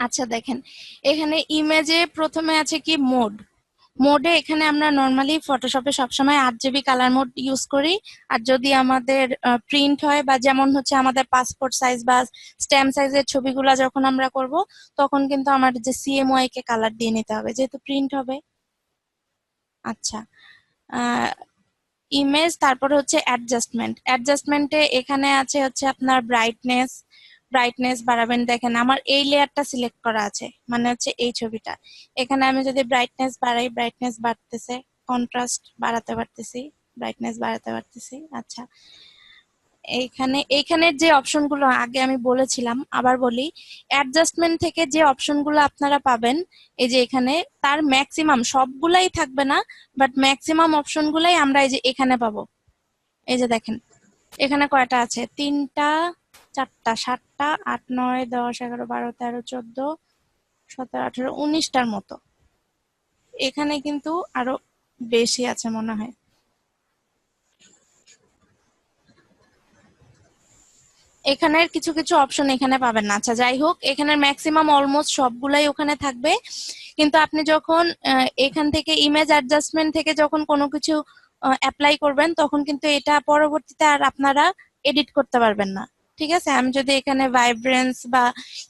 আচ্ছা দেখেন, এখানে ইমেজে প্রথমে আছে কি মোড। মোডে এখানে আমরা নর্মালি ফটোশপে সবসময় 8 GB কালার মোড ইউজ করি। আর যদি আমাদের প্রিন্ট হয় বা যেমন হচ্ছে আমাদের পাসপোর্ট সাইজ বা স্ট্যাম্প সাইজের ছবিগুলো যখন আমরা করব, তখন কিন্তু আমার যে সিএমওয়াই কে কালার দিয়ে নিতে হবে যেহেতু প্রিন্ট হবে। আচ্ছা, ইমেজ, তারপরে হচ্ছে অ্যাডজাস্টমেন্ট। অ্যাডজাস্টমেন্টে এখানে আছে হচ্ছে আপনার ব্রাইটনেস। ব্রাইটনেস বাড়াবেন, দেখেন আমার এই লেয়ারটা সিলেক্ট করা আছে, মানে হচ্ছে এই ছবিটা। এখানে আমি যদি ব্রাইটনেস বাড়াই, ব্রাইটনেস বাড়তেছে। কন্ট্রাস্ট বাড়াতে পারতেছি, ব্রাইটনেস বাড়াতে পারতেছি। আচ্ছা, এইখানে এইখানের যে অপশনগুলো আগে আমি বলেছিলাম আবার বলি, অ্যাডজাস্টমেন্ট থেকে যে অপশনগুলো আপনারা পাবেন, এই যে এখানে, তার ম্যাক্সিমাম সবগুলাই থাকবে না, বাট ম্যাক্সিমাম অপশনগুলাই আমরা এই যে এখানে পাবো। এই যে দেখেন, এখানে কয়টা আছে, 3টা, 4টা, 7টা, 8, 9, 10, 11, 12, 13, 14, 17, 18, 19টার মতো। এখানে কিন্তু আরো বেশি আছে মনে হয়। এখানের কিছু কিছু অপশন এখানে পাবেন না। আচ্ছা যাই হোক, এখানের ম্যাক্সিমাম অলমোস্ট সবগুলাই ওখানে থাকবে। কিন্তু আপনি যখন এখান থেকে ইমেজ অ্যাডজাস্টমেন্ট থেকে যখন কোনো কিছু অ্যাপ্লাই করবেন, তখন কিন্তু এটা পরবর্তীতে আর আপনারা এডিট করতে পারবেন না। ঠিক আছে, আমি যদি এখানে ভাইব্রেন্স বা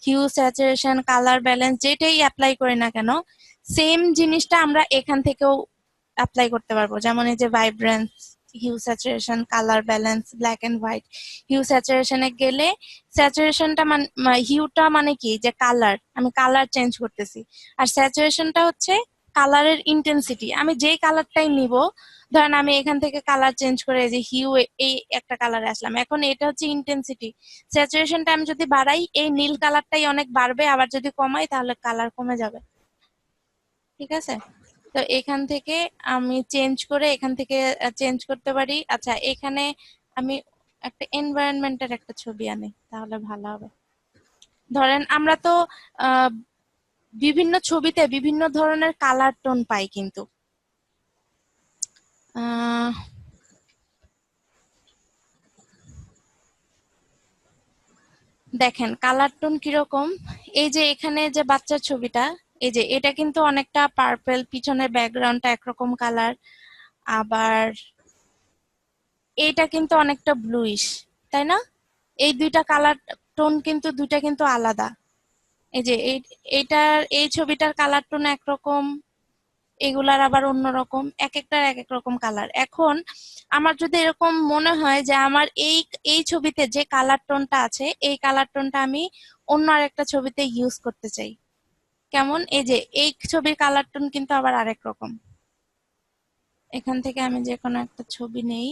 হিউ, স্যাচুরেশন, কালার ব্যালেন্স যেটাই অ্যাপ্লাই করি না কেন, সেম জিনিসটা আমরা এখান থেকেও অ্যাপ্লাই করতে পারবো। যেমন এই যে vibrance, hue, saturation, colour balance, black and white. Hue স্যাচুরেশনে গেলে, স্যাচুরেশনটা মানে, হিউটা মানে কি, যে কালার, আমি কালার চেঞ্জ করতেছি। আর স্যাচুরেশনটা হচ্ছে কালারের ইন্টেন্সিটি, আমি যেই কালারটাই নিব। ধরেন আমি এখান থেকে কালার চেঞ্জ করে এই যে হিউ, এই একটা কালারে আসলাম, এখন এটা হচ্ছে ইন্টেন্সিটি। স্যাচুরেশনটা আমি যদি বাড়াই, এই নীল কালারটাই অনেক বাড়বে, আবার যদি কমাই তাহলে কালার কমে যাবে। ঠিক আছে, তো এখান থেকে আমি চেঞ্জ করে এখান থেকে চেঞ্জ করতে পারি। আচ্ছা, এখানে আমি একটা এনভায়রনমেন্টের একটা ছবি আনি তাহলে ভালো হবে। ধরেন আমরা তো আহ, বিভিন্ন ছবিতে বিভিন্ন ধরনের কালার টোন পাই কিন্তু। আহ, দেখেন কালার টোন কিরকম। এই যে এখানে যে বাচ্চার ছবিটা, এই যে এটা কিন্তু অনেকটা পার্পল, পিছনের ব্যাকগ্রাউন্ডটা একরকম কালার। আবার এইটা কিন্তু অনেকটা ব্লুইশ, তাই না? এই দুইটা কালার টোন কিন্তু দুইটা কিন্তু আলাদা। এই যে এইটার, এই ছবিটার কালার টোন একরকম, এগুলার আবার অন্যরকম, এক একটার এক এক রকম কালার। এখন আমার যদি এরকম মনে হয় যে আমার এই এই ছবিতে যে কালার টোনটা আছে, এই কালার টোনটা আমি অন্য আরেকটা ছবিতে ইউজ করতে চাই, কেমন, এই যে এই ছবির কালার টোন কিন্তু আবার আরেক রকম। এখান থেকে আমি যে কোনো একটা ছবি নেই,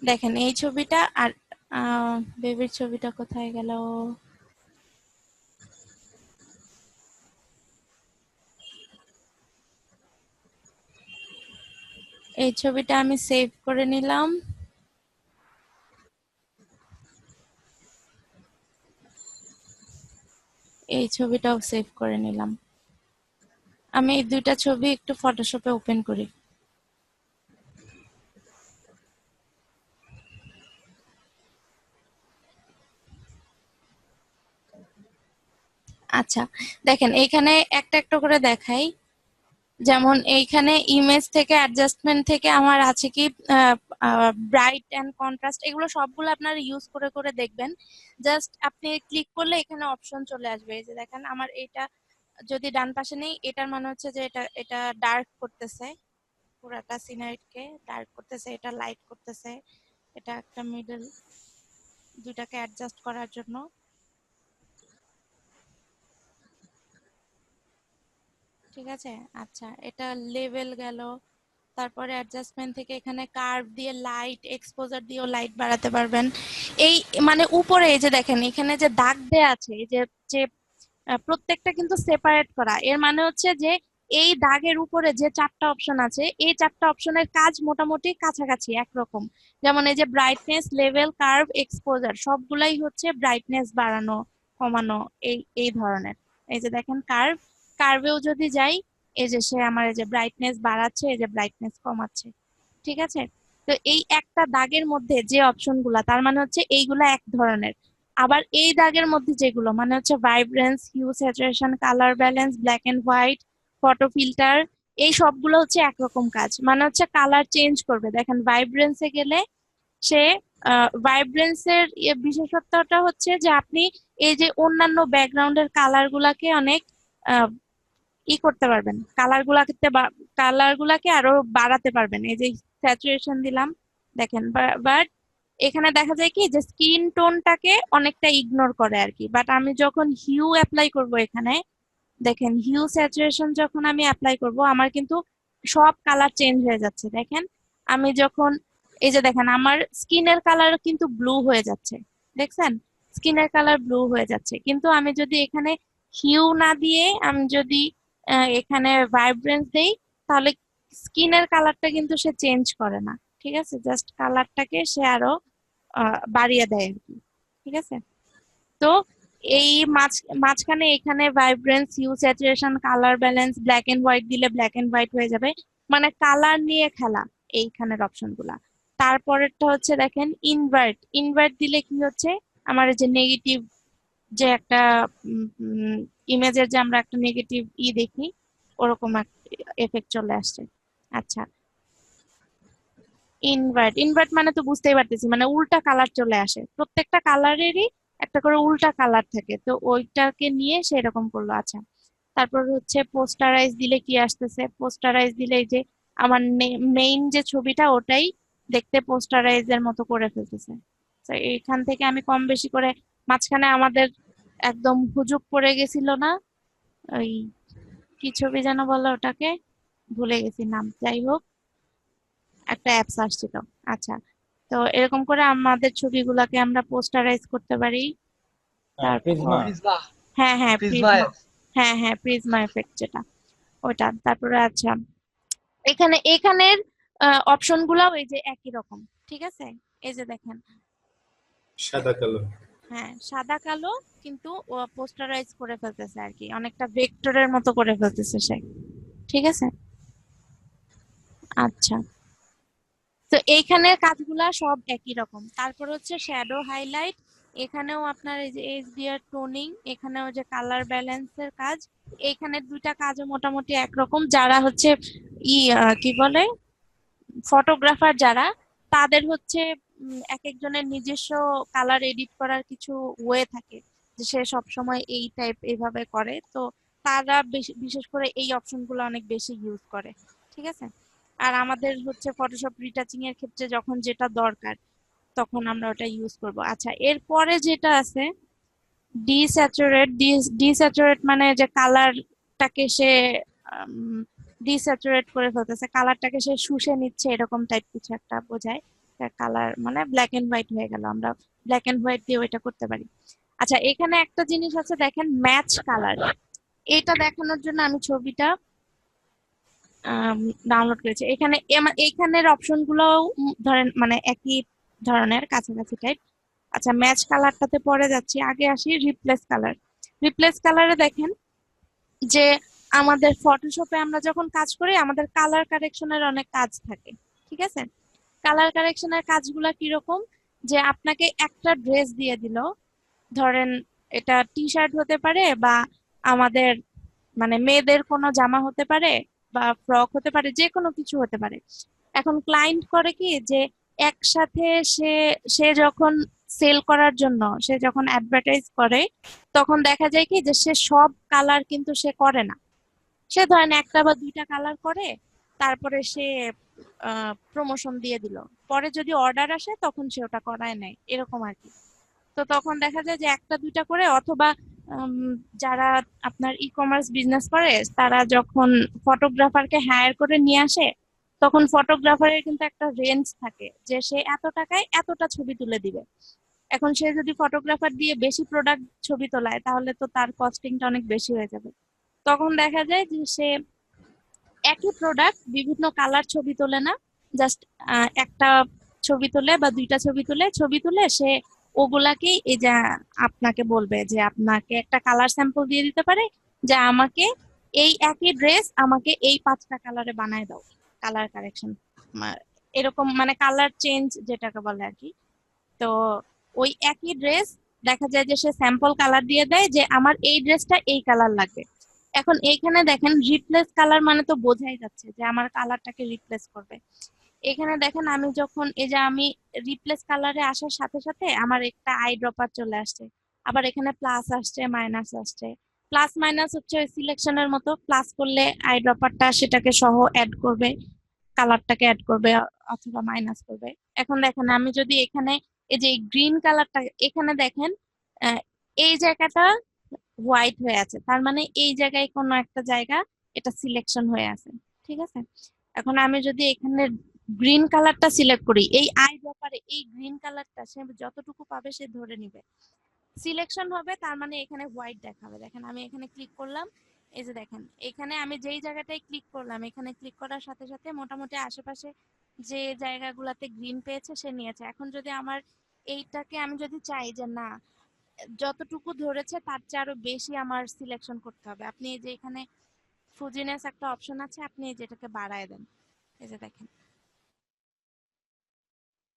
দেখেন এই ছবিটা আর বেবির ছবিটা কোথায় গেল। এই ছবিটা আমি সেভ করে নিলাম। এই ছবিটাও সেভ করে নিলাম। আমি এই দুইটা ছবি একটু ফটোশপে ওপেন করি। আচ্ছা, দেখেন এইখানে একটা একটা করে দেখাই। যেমন এইখানে ইমেজ থেকে, অ্যাডজাস্টমেন্ট থেকে আমার আছে কি ব্রাইট এন্ড কন্ট্রাস্ট, এগুলো সবগুলো আপনারা ইউজ করে করে দেখবেন। জাস্ট আপনি ক্লিক করলে এখানে অপশন চলে আসবে। এই যে দেখেন আমার এটা যদি ডান পাশে নেই, এটার মানে হচ্ছে যে এটা এটা ডার্ক করতেছে, পুরাটা সিনারিকে ডার্ক করতেছে, এটা লাইট করতেছে, এটা একটা মিডল, দুইটাকে অ্যাডজাস্ট করার জন্য। ঠিক আছে, আচ্ছা এটা লেভেল গেল। তারপরে অ্যাডজাস্টমেন্ট থেকে এখানে কার্ভ দিয়ে লাইট, এক্সপোজার দিয়েও লাইট বাড়াতে পারবেন। এই মানে উপরে এই যে দেখেন এখানে যে দাগ দেয়া আছে, এই যে যে প্রত্যেকটা কিন্তু সেপারেট করা, এর মানে হচ্ছে যে এই দাগের উপরে যে 4টা অপশন আছে, এই 4টা অপশনের কাজ মোটামুটি কাছাকাছি একরকম। যেমন এই যে ব্রাইটনেস, লেভেল, কার্ভ, এক্সপোজার সবগুলাই হচ্ছে ব্রাইটনেস বাড়ানো, কমানো, এই এই ধরনের। এই যে দেখেন কার্ভ, কার্ভেও যদি যাই, এই যে সে আমার এই যে ব্রাইটনেস বাড়াচ্ছে, এই যে ব্রাইটনেস কমাচ্ছে। ঠিক আছে, তো এই একটা দাগের মধ্যে যে অপশন গুলা, তার মানে হচ্ছে এইগুলা এক ধরনের। আবার এই দাগের মধ্যে যেগুলো মানে হচ্ছে vibrance, hue, saturation, colour balance, black and white, photo filter, এই সবগুলো হচ্ছে একরকম কাজ, মানে হচ্ছে কালার চেঞ্জ করবে। দেখেন ভাইব্রেন্সে গেলে সে ভাইব্রেন্সের বিশেষত্বটা হচ্ছে যে আপনি এই যে অন্যান্য ব্যাকগ্রাউন্ডের কালার গুলাকে অনেক করতে পারবেন, কালার গুলাকে আরো বাড়াতে পারবেন। এই যে স্যাচুরেশন দিলাম দেখেন, বাট এখানে দেখা যায় কি যে স্কিন টোনটাকে অনেকটা ইগনোর করে আর কি। বাট আমি যখন হিউ অ্যাপ্লাই করব এখানে, দেখেন হিউ স্যাচুরেশন যখন আমি অ্যাপ্লাই করব আমার কিন্তু সব কালার চেঞ্জ হয়ে যাচ্ছে। দেখেন আমি যখন এই যে দেখেন আমার স্কিনের কালার কিন্তু ব্লু হয়ে যাচ্ছে, দেখছেন স্কিনের কালার ব্লু হয়ে যাচ্ছে। কিন্তু আমি যদি এখানে হিউ না দিয়ে আমি যদি এখানে ভাইব্রেন্স দেই, তাহলে স্কিনের কালারটা কিন্তু সে চেঞ্জ করে না, ঠিক আছে, জাস্ট কালারটাকে সে আরো বাড়িয়ে দেয় আর কি, ঠিক আছে। তো এই মাঝখানে এখানে vibrance, hue, saturation, colour balance, black and white দিলে ব্ল্যাক এন্ড হোয়াইট হয়ে যাবে, মানে কালার নিয়ে খেলা এইখানের অপশন গুলা। তারপরেরটা হচ্ছে দেখেন ইনভার্ট, ইনভার্ট দিলে কি হচ্ছে আমার এই যে নেগেটিভ যে একটা ইমেজের যে আমরা একটা নেগেটিভ দেখি ওরকম এফেক্ট চলে আসছে। আচ্ছা, ইনভার্ট, ইনভার্ট মানে তো বুঝতেই পারতেছি, মানে উল্টা কালার চলে আসে, প্রত্যেকটা কালারেরই একটা করে উল্টা কালার থাকে, তো ওইটাকে নিয়ে সেরকম করলো। আচ্ছা, তারপর হচ্ছে পোস্টারাইজ দিলে কি আসতেছে, পোস্টারাইজ দিলে এই যে আমার মেইন যে ছবিটা ওটাই দেখতে পোস্টারাইজের মতো করে ফেলতেছে। তো এইখান থেকে আমি কম বেশি করে মাঝখানে আমাদের একদম হুজুগ পড়ে গেছিল না, ওই কি ছবি যেন বলে ওটাকে, ভুলে গেছি নাম, যাই হোক একটা অ্যাপস আসছিল। আচ্ছা, তো এরকম করে আমাদের ছবিগুলোকে আমরা পোস্টারাইজ করতে পারি। তারপর প্রিজমা। প্রিজমা। হ্যাঁ হ্যাঁ প্রিজমা প্রিজমা, অ্যাপ। হ্যাঁ হ্যাঁ প্রিজমা এফেক্ট যেটা, ওটা। তারপরে আচ্ছা, এখানের অপশন গুলাও এই যে একই রকম, ঠিক আছে। এই যে দেখেন, সাদা কালো। হ্যাঁ সাদা কালো, কিন্তু ও পোস্টারাইজ করে ফেলতেছে আর কি, অনেকটা ভেক্টরের মতো করে ফেলতেছে সে, ঠিক আছে। আচ্ছা, তো এইখানের কাজগুলা সব একই রকম। তারপর হচ্ছে শ্যাডো হাইলাইট, এখানেও আপনার এই যে এইচডিআর টোনিং, এখানেও যে কালার ব্যালেন্সের কাজ, এইখানের দুইটা কাজও মোটামুটি একরকম। যারা হচ্ছে কি বলে ফটোগ্রাফার যারা, তাদের হচ্ছে এক একজনের নিজস্ব কালার এডিট করার কিছু ওয়ে থাকে, যে সে সব সময় এই টাইপ এইভাবে করে, তো তারা বিশেষ করে এই অপশনগুলো অনেক বেশি ইউজ করে, ঠিক আছে। আর আমাদের হচ্ছে ফটোশপ রিটাচিং এর ক্ষেত্রে যখন যেটা দরকার তখন আমরা ওটা ইউজ করব। আচ্ছা, এরপরে যেটা আছে ডিস্যাচুরেট, ডিস্যাচুরেট মানে যে কালারটাকে সে ডিস্যাচুরেট করে ফেলতেছে, কালারটাকে সে শুষে নিচ্ছে, এরকম টাইপ কিছু একটা বোঝায়। কালার মানে ব্ল্যাক এন্ড হোয়াইট হয়ে গেল, আমরা ব্ল্যাক এন্ড হোয়াইট দিয়ে ওইটা করতে পারি। আচ্ছা, এখানে একটা জিনিস আছে দেখেন, ম্যাচ কালার। এটা দেখানোর জন্য আমি ছবিটা ডাউনলোড করেছি। এখানে এইখানের অপশন গুলো ধরেন মানে একই ধরনের কাছাকাছি টাইপ। আচ্ছা, ম্যাচ কালারটাতে পরে যাচ্ছি, আগে আসি রিপ্লেস কালার। রিপ্লেস কালারে দেখেন যে আমাদের ফটোশপে আমরা যখন কাজ করি আমাদের কালার কারেকশনের অনেক কাজ থাকে, ঠিক আছে। কালার কারেকশনের কাজগুলা কিরকম, যে আপনাকে একটা ড্রেস দিয়ে দিল, ধরেন এটা টি শার্ট হতে পারে বা আমাদের মানে মেয়েদের কোনো জামা হতে পারে বা ফ্রক হতে পারে, যে কোনো কিছু হতে পারে। এখন ক্লায়েন্ট করে কি যে একসাথে সে সে যখন সেল করার জন্য সে যখন অ্যাডভার্টাইজ করে, তখন দেখা যায় কি যে সে সব কালার কিন্তু সে করে না, সে ধরেন একটা বা দুইটা কালার করে, তারপরে সে প্রমোশন দিয়ে দিল, পরে যদি অর্ডার আসে তখন সে ওটা করায় নেয়, এরকম আর কি। তো তখন দেখা যায় যে একটা দুইটা করে, অথবা যারা আপনার ই কমার্স বিজনেস করে তারা যখন ফটোগ্রাফারকে হায়ার করে নিয়ে আসে, তখন ফটোগ্রাফারের কিন্তু একটা রেঞ্জ থাকে যে সে এত টাকায় এতটা ছবি তুলে দিবে। এখন সে যদি ফটোগ্রাফার দিয়ে বেশি প্রোডাক্ট ছবি তোলায় তাহলে তো তার কস্টিংটা অনেক বেশি হয়ে যাবে। তখন দেখা যায় যে সে একই প্রোডাক্ট বিভিন্ন কালার ছবি তোলে না, জাস্ট একটা ছবি তোলে বা দুইটা ছবি তুলে সে ওগুলাকেই এই যে আপনাকে বলবে যে আপনাকে একটা কালার স্যাম্পল দিয়ে দিতে পারে, যে আমাকে এই একই ড্রেস আমাকে এই 5টা কালারে বানায় দাও, কালার কারেকশন এরকম, মানে কালার চেঞ্জ যেটাকে বলে আর কি। তো ওই একই ড্রেস দেখা যায় যে সে স্যাম্পল কালার দিয়ে দেয় যে আমার এই ড্রেসটা এই কালার লাগবে। এখন এইখানে দেখেন রিপ্লেস কালার মানে তো বোঝাই যাচ্ছে যে আমার কালারটাকে রিপ্লেস করবে। এখানে দেখেন আমি যখন এই যে আমি রিপ্লেস কালারে আসার সাথে সাথে আমার একটা আই ড্রপার চলে আসছে, আবার এখানে প্লাস আসছে মাইনাস আসছে। প্লাস মাইনাস হচ্ছে সিলেকশনের মতো, প্লাস করলে আই ড্রপারটা সেটাকে সহ অ্যাড করবে, কালারটাকে অ্যাড করবে অথবা মাইনাস করবে। এখন দেখেন আমি যদি এখানে এই যে গ্রিন কালারটা এখানে দেখেন, আহ, এই জায়গাটা হোয়াইট হয়ে আছে, তার মানে এই জায়গায় কোনো একটা জায়গা এটা সিলেকশন হয়ে আছে। ঠিক আছে, এখন আমি যদি এখানে গ্রিন কালারটা সিলেক্ট করি, এই আই ব্যাপারে এই গ্রিন কালারটা সে যতটুকু পাবে সে ধরে নিবে, সিলেকশন হবে, তার মানে এখানে হোয়াইট দেখাবে। দেখেন আমি এখানে ক্লিক করলাম, এই যে দেখেন এখানে আমি যেই জায়গাটায় ক্লিক করলাম, এখানে ক্লিক করার সাথে সাথে মোটামুটি আশেপাশে যে জায়গাগুলোতে গ্রিন পেয়েছে সে নিয়েছে। এখন যদি আমার এইটাকে আমি যদি চাই যে না, যতটুকু ধরেছে তার চেয়ে আরো বেশি আমার সিলেকশন করতে হবে, আপনি এই যে এখানে ফুজিনেস একটা অপশন আছে, আপনি এই যেটাকে বাড়ায় দেন, এই যে দেখেন।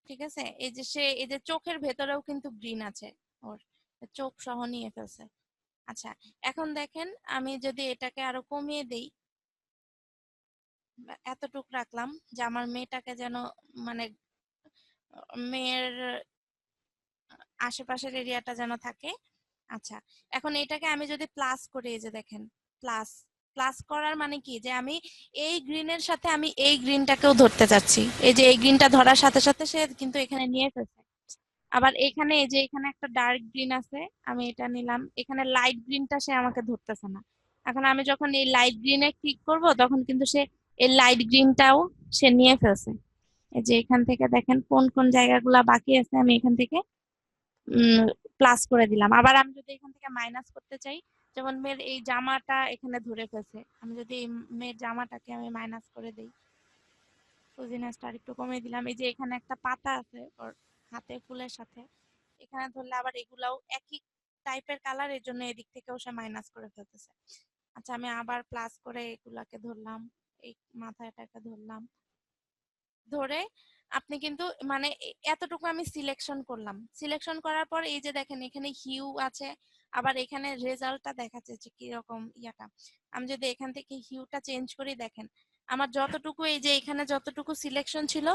ঠিক আছে, এই যে সে এই যে চোখের ভেতরেও কিন্তু গ্রিন আছে ওর, চোখ সহ নিয়ে ফেলছে। আচ্ছা, এখন দেখেন আমি যদি এটাকে আরো কমিয়ে দেই, এতটুক রাখলাম যে আমার মেয়েটাকে যেন মানে মেয়ের আশেপাশের এরিয়াটা যেন থাকে। আচ্ছা, এখন এটাকে আমি যদি প্লাস করি, এই যে দেখেন প্লাস, প্লাস করার মানে কি যে আমি এই গ্রিনের সাথে আমি এই গ্রিনটাকেও ধরতে চাচ্ছি, এই যে এই গ্রিনটা ধরার সাথে সাথে সে কিন্তু এখানে নিয়ে ফেলছে। আবার এখানে এই যে এখানে একটা ডার্ক গ্রিন আছে, আমি এটা নিলাম, এখানে লাইট গ্রিনটা সে আমাকে ধরতেছে না। এখন আমি যখন এই লাইট গ্রিনে ক্লিক করব তখন কিন্তু সে এই লাইট গ্রিনটাও সে নিয়ে ফেলছে। এই যে এখান থেকে দেখেন কোন কোন জায়গাগুলা বাকি আছে, আমি এখান থেকে প্লাস করে দিলাম। আবার আমি যদি এখান থেকে মাইনাস করতে চাই, যেমন মেয়ের এই জামাটা এখানে ধরে ফেলছে, আমি যদি এই মেয়ের জামাটাকে আমি মাইনাস করে দিই, ফুজিনেসটা একটু কমিয়ে দিলাম, এই যে এখানে একটা পাতা আছে ওর হাতে ফুলের সাথে, এখানে ধরলে আবার এগুলাও একই টাইপের কালার, এর জন্য এদিক থেকেও সে মাইনাস করে ফেলতেছে। আচ্ছা, আমি আবার প্লাস করে এগুলাকে ধরলাম, এই মাথাটাকে ধরলাম, ধরে আপনি কিন্তু মানে এতটুকু আমি সিলেকশন করলাম, সিলেকশন করার পর এই যে দেখেন এখানে হিউ আছে, আবার এখানে রেজাল্টটা দেখাচ্ছে যে কিরকম ইয়াটা। আমি যদি এখান থেকে হিউটা চেঞ্জ করি, দেখেন আমার যতটুকু এই যে এখানে যতটুকু সিলেকশন ছিল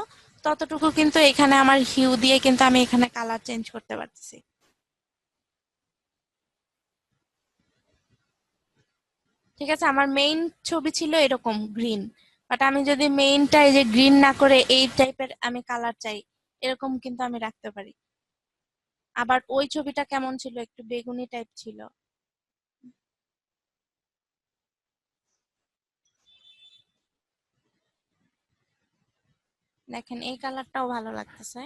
ততটুকু কিন্তু এখানে আমার হিউ দিয়ে কিন্তু আমি এখানে কালার চেঞ্জ করতে পারতেছি। ঠিক আছে, আমার মেইন ছবি ছিল এরকম গ্রিন, বাট আমি যদি মেইনটা এই যে গ্রিন না করে এই টাইপের আমি কালার চাই, এরকম কিন্তু আমি রাখতে পারি। আবার ওই ছবিটা কেমন ছিল, একটু বেগুনি টাইপ ছিল, দেখেন এই কালারটাও ভালো লাগতেছে।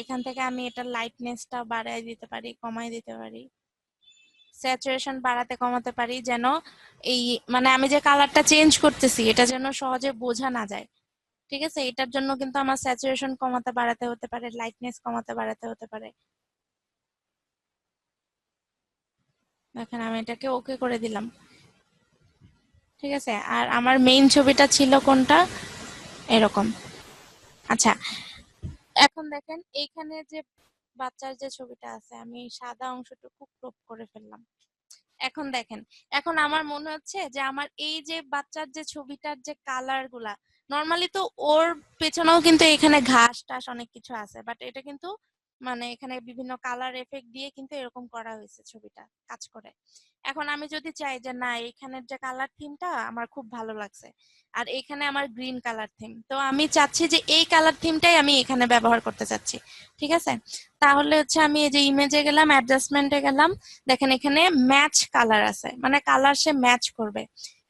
এখান থেকে আমি এটা লাইটনেসটা বাড়ায় দিতে পারি, কমায় দিতে পারি, স্যাচুরেশন বাড়াতে কমাতে পারি, যেন এই মানে আমি যে কালারটা চেঞ্জ করতেছি এটা যেন সহজে বোঝা না যায়। ঠিক আছে, এটার জন্য কিন্তু আমার স্যাচুরেশন কমাতে বাড়াতে হতে পারে, লাইটনেস কমাতে বাড়াতে হতে পারে। দেখেন আমি এটাকে ওকে করে দিলাম। ঠিক আছে, আর আমার মেইন ছবিটা ছিল কোনটা, এরকম। আচ্ছা, এখন দেখেন এইখানে যে বাচ্চার যে ছবিটা আছে, আমি এই সাদা অংশটুকু ক্রপ করে ফেললাম। এখন দেখেন, এখন আমার মনে হচ্ছে যে আমার এই যে বাচ্চার যে ছবিটার যে কালার গুলা, নর্মালি তো ওর পেছনেও কিন্তু এখানে ঘাস টাস অনেক কিছু আছে, বাট এটা কিন্তু মানে এখানে বিভিন্ন কালার এফেক্ট দিয়ে কিন্তু এরকম করা হয়েছে ছবিটা কাজ করে। এখন আমি যদি চাই যে না, এখানের যে কালার থিমটা আমার খুব ভালো লাগছে, আর এখানে আমার গ্রিন কালার থিম, তো আমি চাচ্ছি যে এই কালার থিমটাই আমি এখানে ব্যবহার করতে চাচ্ছি। ঠিক আছে, তাহলে হচ্ছে আমি এই যে ইমেজে গেলাম, অ্যাডজাস্টমেন্টে গেলাম, দেখেন এখানে ম্যাচ কালার আছে, মানে কালার সে ম্যাচ করবে।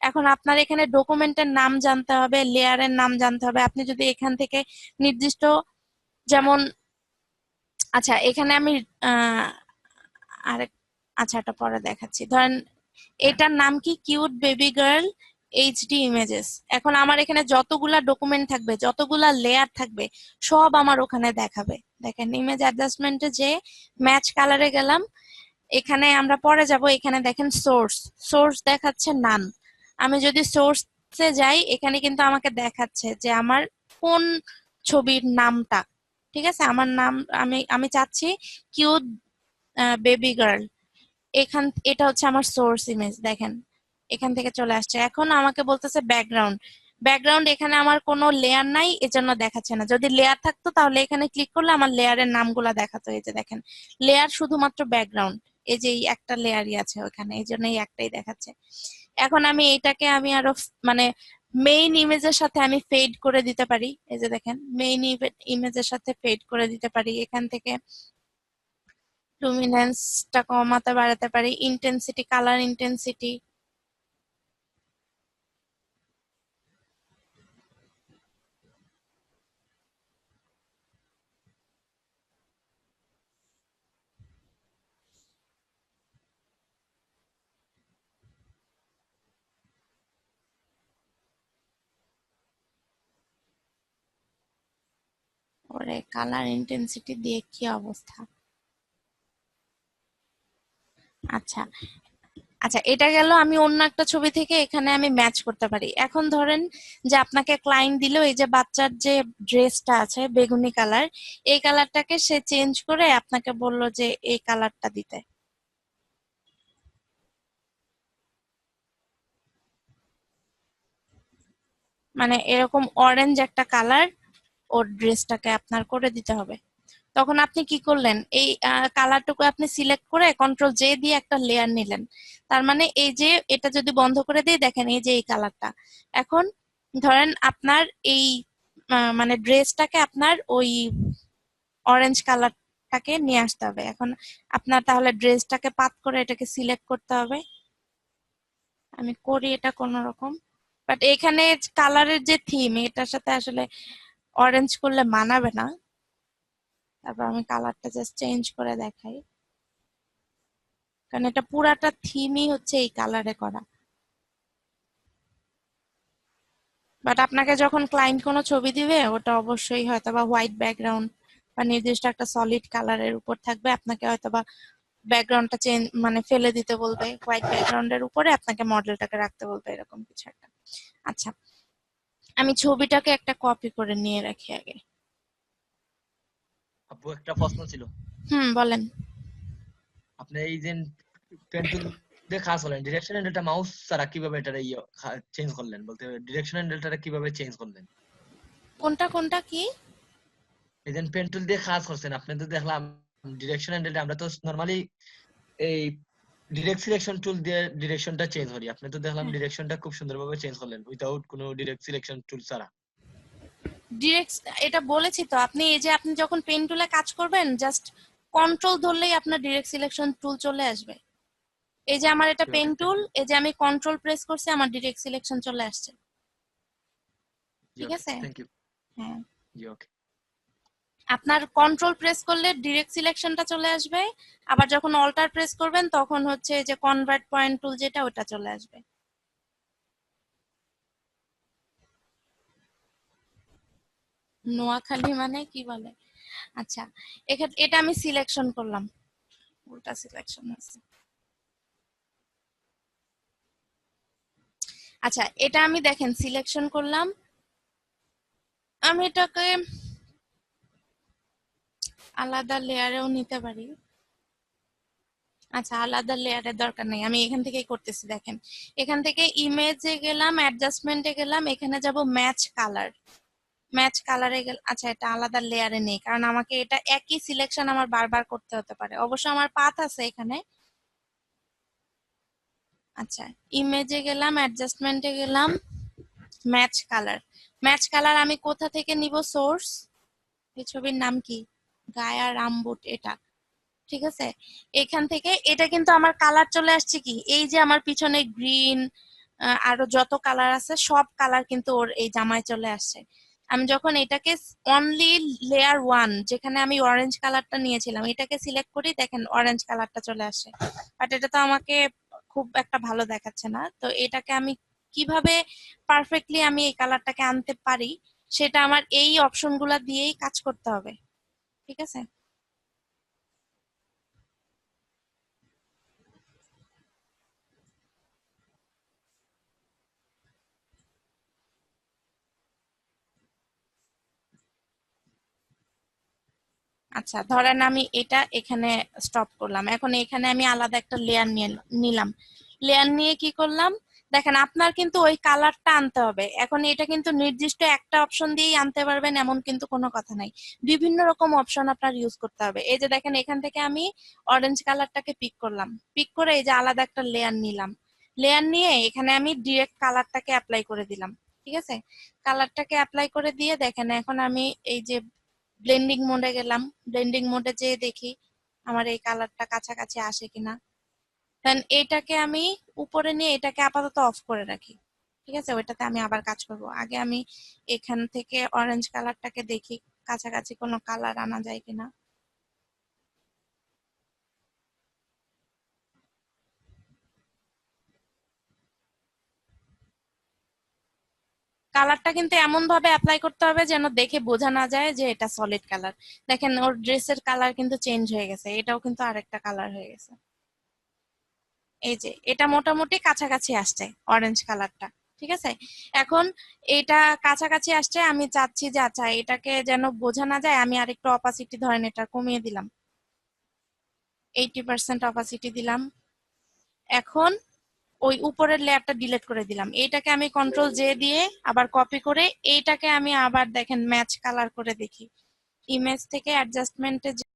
এখন আপনার এখানে ডকুমেন্টের নাম জানতে হবে, লেয়ারের নাম জানতে হবে, আপনি যদি এখান থেকে নির্দিষ্ট, যেমন আচ্ছা এখানে আমি আহ আরেক আচ্ছা এটা পরে দেখাচ্ছি, ধরেন এটার নাম কি, cute baby girl HD images. এখন আমার এখানে যতগুলা ডকুমেন্ট থাকবে, যতগুলা লেয়ার থাকবে, সব আমার ওখানে দেখাবে। দেখেন ইমেজ অ্যাডজাস্টমেন্টে যে ম্যাচ কালারে গেলাম, এখানে আমরা পরে যাব, এখানে দেখেন সোর্স, সোর্স দেখাচ্ছে নান। আমি যদি সোর্সে যাই, এখানে কিন্তু আমাকে দেখাচ্ছে যে আমার কোন ছবির নামটা। ঠিক আছে, আমার নাম আমি আমি চাচ্ছি কিউট বেবি গার্ল। এটা হচ্ছে আমার সোর্স ইমেজ, দেখেন এখান থেকে চলে আসছে। এখন আমাকে বলতেছে ব্যাকগ্রাউন্ড। ব্যাকগ্রাউন্ড এখানে আমার কোনো লেয়ার নাই, এজন্য দেখাচ্ছে না। যদি লেয়ার থাকতো তাহলে এখানে ক্লিক করলে আমার লেয়ারের নামগুলা দেখাতো। এই যে দেখেন, লেয়ার শুধুমাত্র ব্যাকগ্রাউন্ড, এই যে এই একটা লেয়ারই আছে ওখানে, এই জন্য এই একটাই দেখাচ্ছে। এখন আমি এইটাকে আমি আরো মানে মেইন ইমেজের সাথে আমি ফেড করে দিতে পারি। এই যে দেখেন, মেইন ইমেজের সাথে ফেড করে দিতে পারি। এখান থেকে লুমিনেন্সটা কমাতে বাড়াতে পারি, ইন্টেন্সিটি, কালার ইন্টেন্সিটি। ওরে, কালার ইন্টেন্সিটি দিয়ে কি অবস্থা! আচ্ছা, আচ্ছা, এটা গেল আমি অন্য একটা ছবি থেকে এখানে আমি ম্যাচ করতে পারি। এখন ধরেন যে আপনাকে ক্লায়েন্ট দিল এই যে বাচ্চার যে ড্রেসটা আছে বেগুনি কালার, এই কালারটাকে সে চেঞ্জ করে আপনাকে বলল যে এই কালারটা দিতে। মানে এরকম অরেঞ্জ একটা কালার ওর ড্রেসটাকে আপনার করে দিতে হবে। তখন আপনি কি করলেন, এই কালারটুকু আপনি সিলেক্ট করে কন্ট্রোল জে দিয়ে একটা লেয়ার নিলেন। তার মানে এই যে এটা যদি বন্ধ করে দিই, দেখেন এই যে এই কালারটা। এখন ধরেন আপনার এই মানে ড্রেসটাকে আপনার ওই অরেঞ্জ কালারটাকে নিয়ে আসতে হবে। এখন আপনার তাহলে ড্রেসটাকে পাত করে এটাকে সিলেক্ট করতে হবে। আমি করি এটা কোন রকম, বাট এখানে কালারের যে থিম এটার সাথে আসলে অরেঞ্জ করলে মানাবে না। তারপর আমি কালারটা জাস্ট চেঞ্জ করে দেখাই, কারণ এটা পুরাটা থিমই হচ্ছে এই কালারে করা। বাট আপনাকে যখন ক্লায়েন্ট কোনো ছবি দিবে, ওটা অবশ্যই হয়তো বা হোয়াইট ব্যাকগ্রাউন্ড বা নির্দিষ্ট একটা সলিড কালারের উপর থাকবে। আপনাকে হয়তো বা ব্যাকগ্রাউন্ডটা চেঞ্জ মানে ফেলে দিতে বলবে, হোয়াইট ব্যাকগ্রাউন্ডের উপরে আপনাকে মডেলটাকে রাখতে বলবে, এরকম কিছু একটা। আচ্ছা, আমি ছবিটাকে একটা কপি করে নিয়ে রাখি আগে। আপু একটা প্রশ্ন ছিল। বলেন। আপনি এই যে পেন টুল দিয়ে কাজ করলেন, ডিরেকশন হ্যান্ডেলটা মাউস ছাড়া কিভাবে এটা চেঞ্জ করলেন? বলতে ডিরেকশন হ্যান্ডেলটা কিভাবে চেঞ্জ করলেন? কোনটা কোনটা কি? এই যে পেন টুল দিয়ে কাজ করছেন, আপনি তো দেখলাম ডিরেকশন হ্যান্ডেলটা আমরা তো নরমালি এই ডিরেক্ট সিলেকশন টুল দিয়ে ডিরেকশনটা চেঞ্জ করি। আপনি তো দেখলাম ডিরেকশনটা খুব সুন্দরভাবে চেঞ্জ করলেন উইদাউট কোনো ডিরেক্ট সিলেকশন টুল ছাড়া। ডিরেক্ট, এটা বলেছি তো, আপনি এই যে আপনি যখন পেন টুলে কাজ করবেন, জাস্ট কন্ট্রোল ধরলেই আপনার ডিরেক্ট সিলেকশন টুল চলে আসবে। এই যে আমার এটা পেন ওকে, থ্যাংক টুল, ইউ। এই যে আমি কন্ট্রোল প্রেস করছি, আমার ডিরেক্ট সিলেকশন চলে আসছে। জি, ঠিক ওকে, আছে? Thank you. হ্যাঁ, জি, ওকে। আপনার কন্ট্রোল প্রেস করলে ডিরেক্ট সিলেকশনটা চলে আসবে। আবার যখন অল্টার প্রেস করবেন তখন হচ্ছে এই যে কনভার্ট পয়েন্ট টুল যেটা, ওটা চলে আসবে। নোয়াখালী মানে কি বলে? আচ্ছা, এখানে এটা আমি সিলেকশন করলাম, উল্টা সিলেকশন হয়েছে। আচ্ছা, এটা আমি দেখেন সিলেকশন করলাম। আমি এটাকে আলাদা লেয়ারেও নিতে পারি। আচ্ছা, আলাদা লেয়ারের দরকার নেই, আমি এখান থেকেই করতেছি। দেখেন, এখান থেকে ইমেজে গেলাম, অ্যাডজাস্টমেন্টে গেলাম, এখানে যাব ম্যাচ কালার। ম্যাচ কালারে গেল। আচ্ছা, এটা আলাদা লেয়ারে নেই, কারণ আমাকে এটা একই সিলেকশন আমার বারবার করতে হতে পারে। অবশ্য আমার পাথ আছে এখানে। আচ্ছা, ইমেজে গেলাম, অ্যাডজাস্টমেন্টে গেলাম, ম্যাচ কালার। ম্যাচ কালার আমি কোথা থেকে নিব? সোর্স। এই ছবির নাম কি? গায়া রামবুট, এটা। ঠিক আছে, এখান থেকে এটা কিন্তু আমার কালার চলে আসছে কি, এই যে আমার পিছনে গ্রিন, আরো যত কালার আছে সব কালার কিন্তু ওর এই জামায় চলে আসছে। আমি যখন এটাকে অনলি লেয়ার ওয়ান, যেখানে আমি অরেঞ্জ কালারটা নিয়েছিলাম, এটাকে সিলেক্ট করি, দেখেন অরেঞ্জ কালারটা চলে আসে। বাট এটা তো আমাকে খুব একটা ভালো দেখাচ্ছে না। তো এটাকে আমি কিভাবে পারফেক্টলি আমি এই কালারটাকে আনতে পারি, সেটা আমার এই অপশনগুলা দিয়েই কাজ করতে হবে। ঠিক আছে? আচ্ছা ধরেন আমি এটা এখানে স্টপ করলাম, এখন এখানে আমি আলাদা একটা লেয়ার নিলাম। লেয়ার নিয়ে কি করলাম, দেখেন আপনার কিন্তু ওই কালারটা আনতে হবে। এখন এটা কিন্তু নির্দিষ্ট একটা অপশন দিয়েই আনতে পারবেন এমন কিন্তু কোনো কথা নাই, বিভিন্ন রকম অপশন আপনার ইউজ করতে হবে। এই যে দেখেন এখান থেকে আমি অরেঞ্জ কালারটাকে পিক করলাম, পিক করে এই যে আলাদা একটা লেয়ার নিলাম। লেয়ার নিয়ে এখানে আমি ডিরেক্ট কালারটাকে অ্যাপ্লাই করে দিলাম। ঠিক আছে, কালারটাকে অ্যাপ্লাই করে দিয়ে দেখেন এখন আমি এই যে ব্লেন্ডিং মোডে গেলাম, ব্লেন্ডিং মোডে যেয়ে দেখি আমার এই কালারটা কাছাকাছি আসে কিনা। দেন এটাকে আমি উপরে নিয়ে এটাকে আপাতত অফ করে রাখি। ঠিক আছে, ওইটাতে আমি আবার কাজ করব। আগে আমি এখান থেকে অরেঞ্জ কালারটাকে দেখি কাছাকাছি কোনো কালার আনা যায় কিনা। কালারটা কিন্তু এমন ভাবে অ্যাপ্লাই করতে হবে যেন দেখে বোঝা না যায় যে এটা সলিড কালার। দেখেন ওর ড্রেসের কালার কিন্তু চেঞ্জ হয়ে গেছে, এটাও কিন্তু আরেকটা কালার হয়ে গেছে। এই যে এটা মোটামুটি কাছাকাছি আসছে অরেঞ্জ কালারটা। ঠিক আছে, এখন এটা কাছাকাছি আসছে, আমি চাচ্ছি যে আচ্ছা এটাকে যেন বোঝা না যায়, আমি আরেকটু অপাসিটি ধরেন এটা কমিয়ে দিলাম, 80% অপাসিটি দিলাম। এখন ওই উপরের লেয়ারটা ডিলিট করে দিলাম, এইটাকে আমি কন্ট্রোল জে দিয়ে আবার কপি করে এইটাকে আমি আবার দেখেন ম্যাচ কালার করে দেখি। ইমেজ থেকে অ্যাডজাস্টমেন্টে